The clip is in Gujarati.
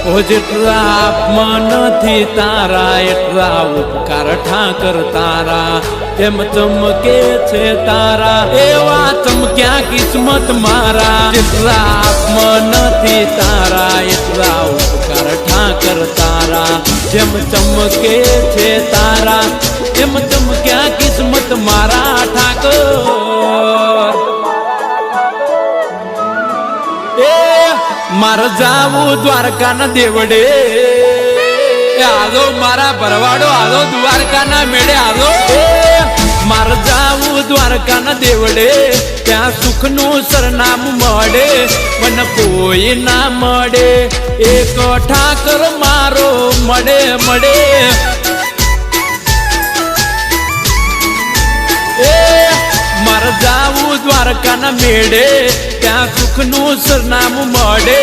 ઓ જેટલા આપમાં નથી તારા એટલા ઉપકાર ઠાકર તારા એમ ચમકે છે તારા એવા ચમક્યા કિસ્મત મારા જેટલા આપમાં નથી તારા એટલા ઉપકાર ઠાકર તારા જેમ ચમકે છે તારા એમ ચમક્યા કિસ્મત મારા ઠાકર મારે જાવું દ્વારકાના દેવડે આલો મારા ભરવાડો આલો દ્વારકાના મેળે આલો મારે જાવું દ્વારકાના દેવડે ત્યાં સુખનું સરનામું મળે મને કોઈ ના મળે એક ઠાકર મારો મળે મળે મારે જાવું દ્વારકાના મેળે ત્યાં સુખનું સરનામું મળે